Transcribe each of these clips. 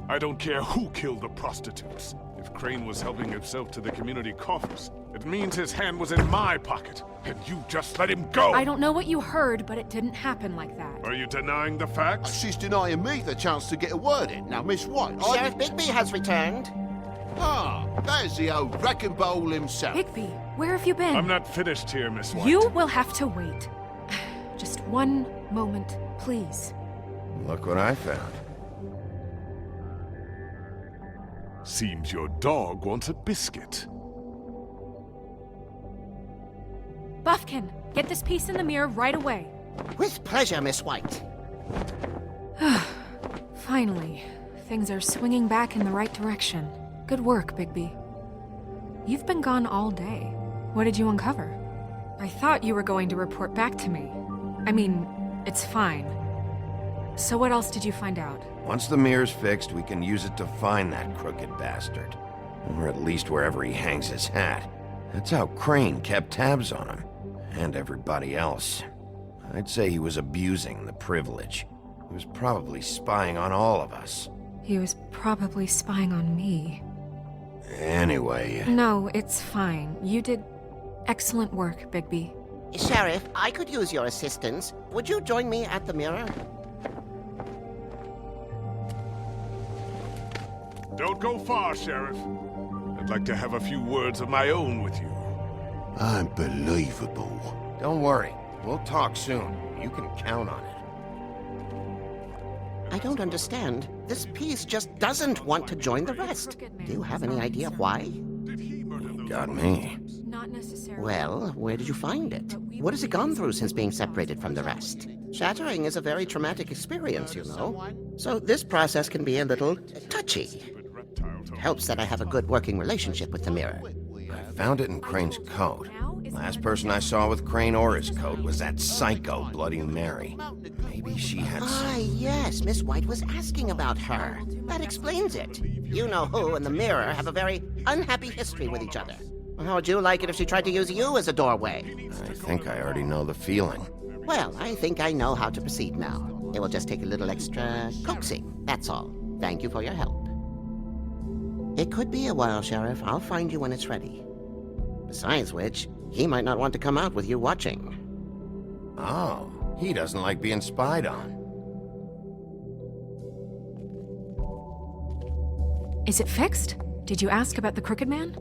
I don't care who killed the prostitutes. If Crane was helping himself to the community coffers, it means his hand was in my pocket, and you just let him go! I don't know what you heard, but it didn't happen like that. Are you denying the facts? She's denying me the chance to get a word in. Now, Miss White, Sheriff Bigby has returned. Ah, there's the old wrecking bowl himself. Bigby, where have you been? I'm not finished here, Miss White. You will have to wait. Just one moment, please. Look what I found. Seems your dog wants a biscuit. Buffkin, get this piece in the mirror right away. With pleasure, Miss White. Finally, things are swinging back in the right direction. Good work, Bigby. You've been gone all day. What did you uncover? I thought you were going to report back to me. I mean, it's fine. So what else did you find out? Once the mirror's fixed, we can use it to find that crooked bastard. Or at least wherever he hangs his hat. That's how Crane kept tabs on him. And everybody else. I'd say he was abusing the privilege. He was probably spying on all of us. He was probably spying on me. Anyway... No, it's fine. You did excellent work, Bigby. Sheriff, I could use your assistance. Would you join me at the mirror? Don't go far, Sheriff. I'd like to have a few words of my own with you. Unbelievable. Don't worry. We'll talk soon. You can count on it. I don't understand. This piece just doesn't want to join the rest. Do you have any idea why? Did he murder those Got me. Not necessarily. Well, where did you find it? What has it gone through since being separated from the rest? Shattering is a very traumatic experience, you know. So this process can be a little touchy. It helps that I have a good working relationship with the mirror. I found it in Crane's coat. Last person I saw with Crane or his coat was that psycho Bloody Mary. Maybe she had Ah, yes, Miss White was asking about her. That explains it. You know who and the mirror have a very unhappy history with each other. How would you like it if she tried to use you as a doorway? I think I already know the feeling. Well, I think I know how to proceed now. It will just take a little extra coaxing, that's all. Thank you for your help. It could be a while, Sheriff. I'll find you when it's ready. Besides which, he might not want to come out with you watching. Oh, he doesn't like being spied on. Is it fixed? Did you ask about the Crooked Man?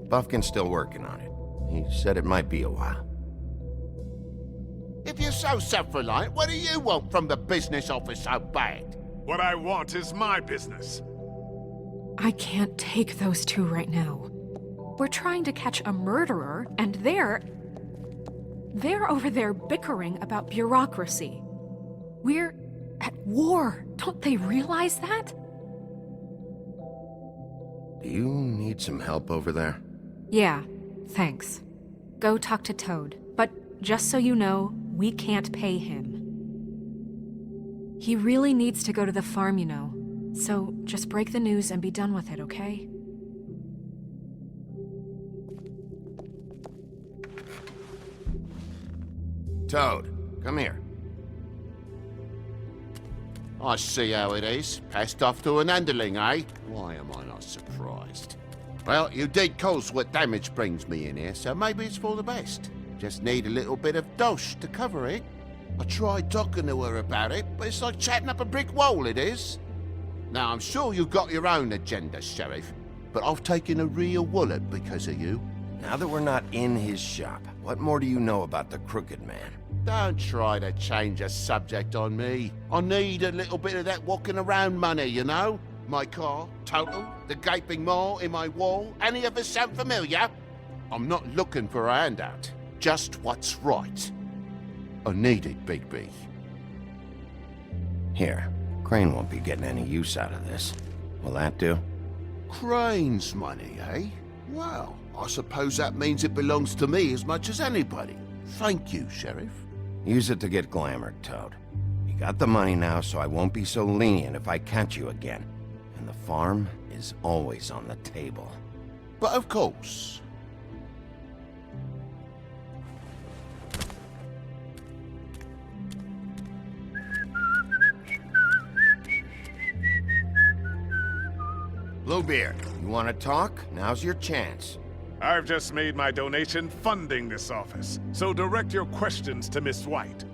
Buffkin's still working on it. He said it might be a while. If you're so self-reliant, what do you want from the business office so bad? What I want is my business. I can't take those two right now. We're trying to catch a murderer, and they're over there bickering about bureaucracy. We're at war. Don't they realize that? Do you need some help over there? Yeah, thanks. Go talk to Toad. But just so you know, we can't pay him. He really needs to go to the farm, you know. So just break the news and be done with it, okay? Toad, come here. I see how it is. Passed off to an underling, eh? Why am I not surprised? Well, you did cause what damage brings me in here, so maybe it's for the best. Just need a little bit of dosh to cover it. I tried talking to her about it, but it's like chatting up a brick wall, it is. Now, I'm sure you've got your own agenda, Sheriff, but I've taken a real wallet because of you. Now that we're not in his shop, what more do you know about the Crooked Man? Don't try to change a subject on me. I need a little bit of that walking around money, you know? My car, total, the gaping maw in my wall, any of us sound familiar? I'm not looking for a handout, just what's right. I need it, Bigby. Here, Crane won't be getting any use out of this. Will that do? Crane's money, eh? Well, I suppose that means it belongs to me as much as anybody. Thank you, Sheriff. Use it to get glamored, Toad. You got the money now, so I won't be so lenient if I catch you again. And the farm is always on the table. But of course. Bluebeard, you want to talk? Now's your chance. I've just made my donation funding this office, so direct your questions to Miss White.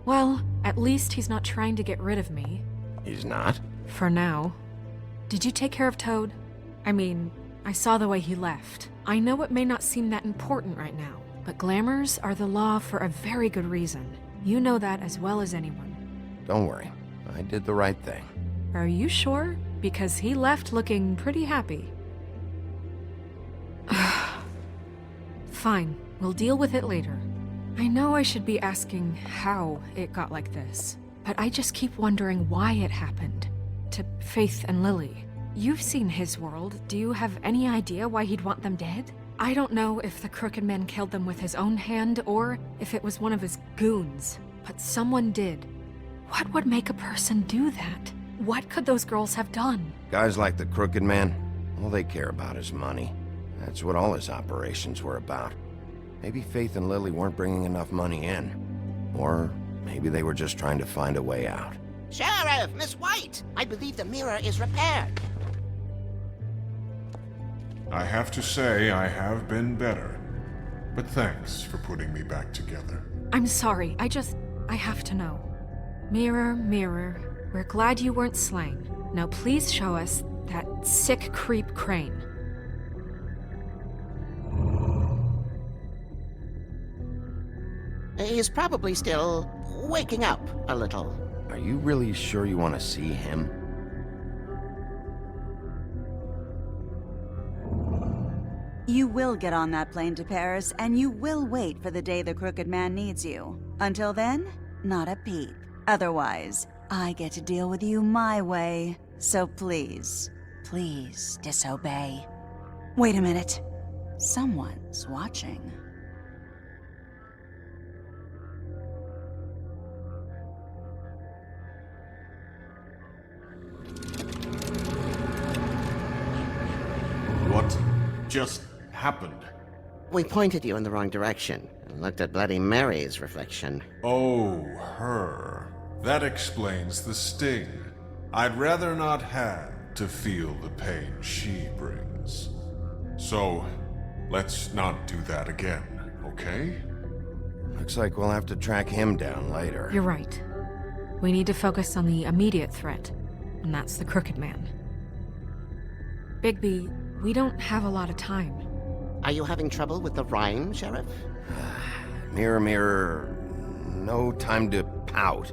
Well, at least he's not trying to get rid of me. He's not? For now. Did you take care of Toad? I mean, I saw the way he left. I know it may not seem that important right now, but glamours are the law for a very good reason. You know that as well as anyone. Don't worry. I did the right thing. Are you sure? Because he left looking pretty happy. Fine, we'll deal with it later. I know I should be asking how it got like this, but I just keep wondering why it happened. To Faith and Lily. You've seen his world. Do you have any idea why he'd want them dead? I don't know if the Crooked Man killed them with his own hand or if it was one of his goons, but someone did. What would make a person do that? What could those girls have done? Guys like the Crooked Man, all they care about is money. That's what all his operations were about. Maybe Faith and Lily weren't bringing enough money in. Or maybe they were just trying to find a way out. Sheriff, Miss White! I believe the mirror is repaired. I have to say I have been better. But thanks for putting me back together. I'm sorry, I have to know. Mirror, mirror, we're glad you weren't slain. Now please show us that sick creep Crane. He's probably still waking up a little. Are you really sure you want to see him? You will get on that plane to Paris, and you will wait for the day the Crooked Man needs you. Until then, not a peep. Otherwise, I get to deal with you my way. So please, please disobey. Wait a minute. Someone's watching. What just happened? We pointed you in the wrong direction and looked at Bloody Mary's reflection. Oh, her. That explains the sting. I'd rather not have to feel the pain she brings. So, let's not do that again, okay? Looks like we'll have to track him down later. You're right. We need to focus on the immediate threat, and that's the Crooked Man. Bigby, we don't have a lot of time. Are you having trouble with the rhyme, Sheriff? Mirror, mirror, no time to pout.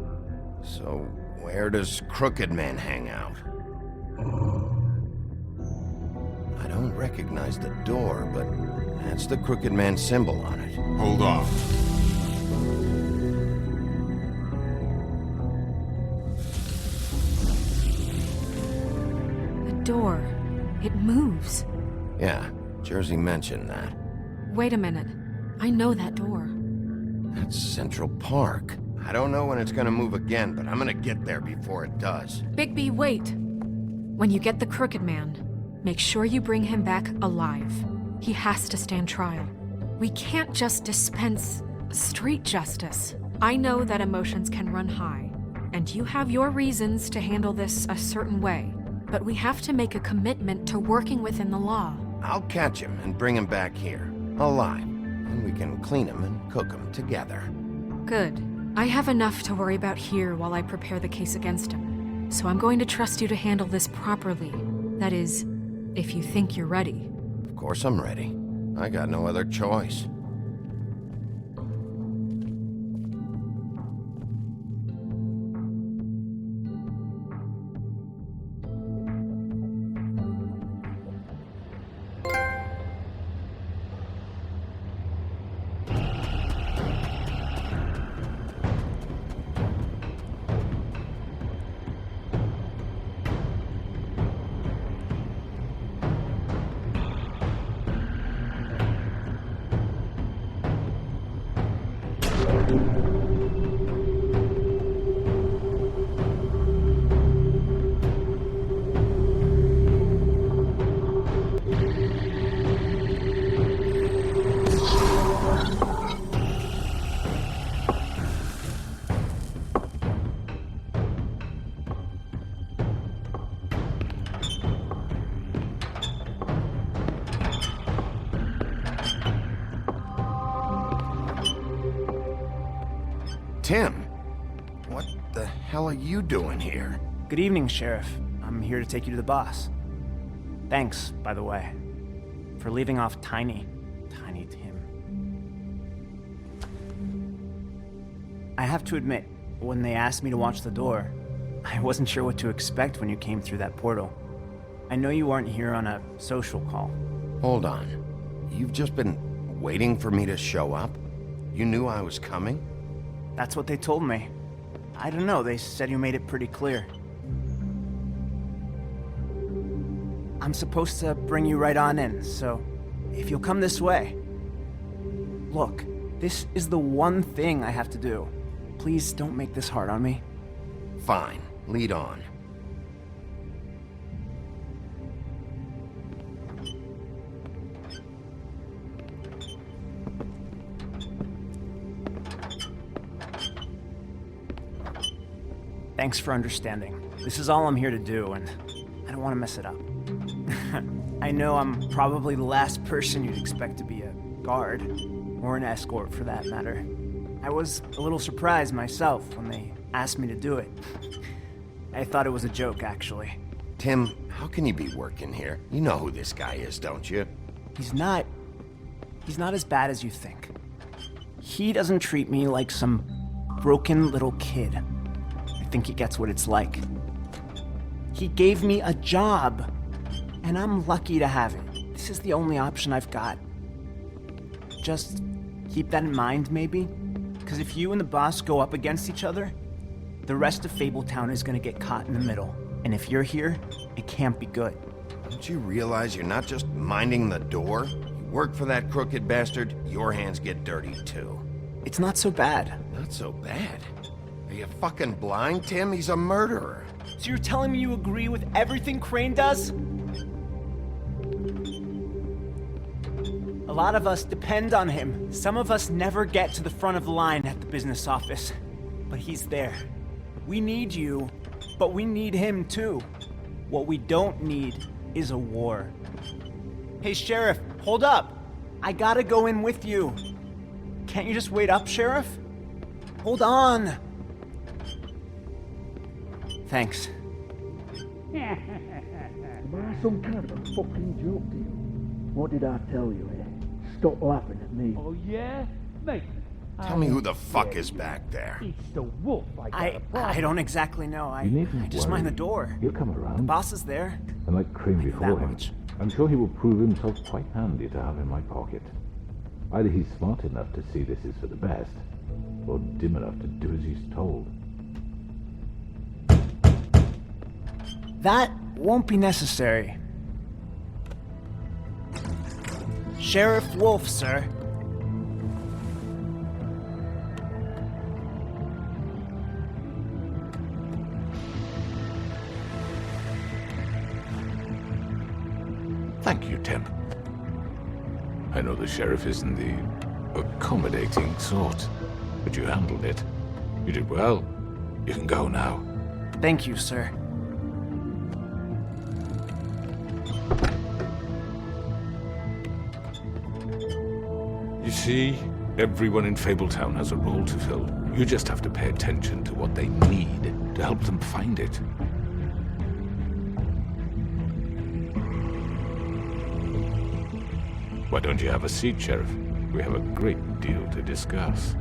So, where does Crooked Man hang out? I don't recognize the door, but that's the Crooked Man symbol on it. Hold on. The door. It moves. Yeah, Jersey mentioned that. Wait a minute. I know that door. That's Central Park. I don't know when it's gonna move again, but I'm gonna get there before it does. Bigby, wait! When you get the Crooked Man, make sure you bring him back alive. He has to stand trial. We can't just dispense street justice. I know that emotions can run high, and you have your reasons to handle this a certain way, but we have to make a commitment to working within the law. I'll catch him and bring him back here, alive, and we can clean him and cook him together. Good. I have enough to worry about here while I prepare the case against him. So I'm going to trust you to handle this properly. That is, if you think you're ready. Of course I'm ready. I got no other choice. Tim! What the hell are you doing here? Good evening, Sheriff. I'm here to take you to the boss. Thanks, by the way, for leaving off Tiny Tim. I have to admit, when they asked me to watch the door, I wasn't sure what to expect when you came through that portal. I know you aren't here on a social call. Hold on. You've just been waiting for me to show up? You knew I was coming? That's what they told me. I don't know, they said you made it pretty clear. I'm supposed to bring you right on in, so if you'll come this way. Look, this is the one thing I have to do. Please don't make this hard on me. Fine, lead on. Thanks for understanding. This is all I'm here to do, and I don't want to mess it up. I know I'm probably the last person you'd expect to be a guard, or an escort for that matter. I was a little surprised myself when they asked me to do it. I thought it was a joke, actually. Tim, how can you be working here? You know who this guy is, don't you? He's not as bad as you think. He doesn't treat me like some broken little kid. I think he gets what it's like. He gave me a job, and I'm lucky to have it. This is the only option I've got. Just keep that in mind, maybe? Because if you and the boss go up against each other, the rest of Fabletown is gonna get caught in the middle. And if you're here, it can't be good. Don't you realize you're not just minding the door? You work for that crooked bastard, your hands get dirty too. It's not so bad. Not so bad. Are you fucking blind, Tim? He's a murderer. So you're telling me you agree with everything Crane does? A lot of us depend on him. Some of us never get to the front of the line at the business office. But he's there. We need you, but we need him too. What we don't need is a war. Hey, Sheriff, hold up. I gotta go in with you. Can't you just wait up, Sheriff? Hold on. Thanks. Am I some kind of a fucking joke to you? What did I tell you, eh? Stop laughing at me. Oh, yeah? Mate. Tell me who the fuck is back there. It's the wolf. I don't exactly know. I just mind the door. He'll come around. The boss is there. And like Crane before him, I'm sure he will prove himself quite handy to have in my pocket. Either he's smart enough to see this is for the best, or dim enough to do as he's told. That won't be necessary. Sheriff Wolf, sir. Thank you, Tim. I know the sheriff isn't the accommodating sort, but you handled it. You did well. You can go now. Thank you, sir. You see, everyone in Fabletown has a role to fill. You just have to pay attention to what they need to help them find it. Why don't you have a seat, Sheriff? We have a great deal to discuss.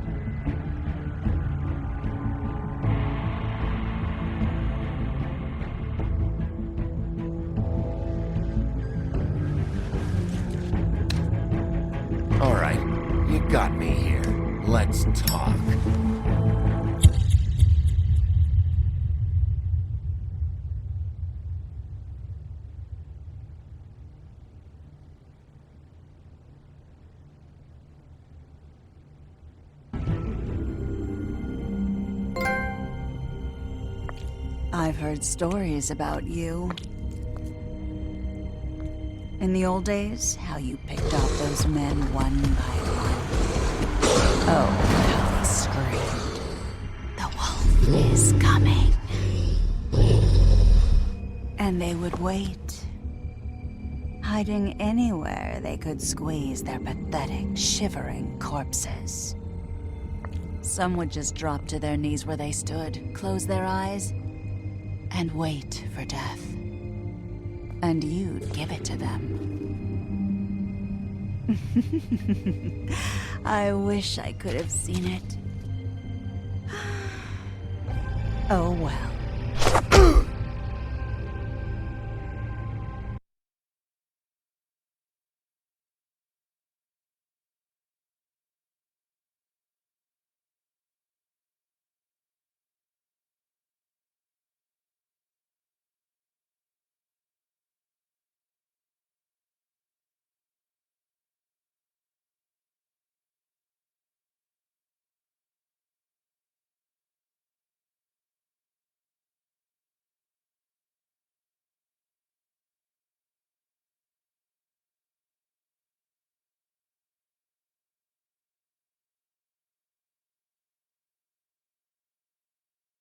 All right, you got me here. Let's talk. I've heard stories about you. In the old days, how you picked off those men one by one. Oh, how they screamed. The wolf is coming. And they would wait, hiding anywhere they could squeeze their pathetic, shivering corpses. Some would just drop to their knees where they stood, close their eyes, and wait for death. And you'd give it to them. I wish I could have seen it. Oh well.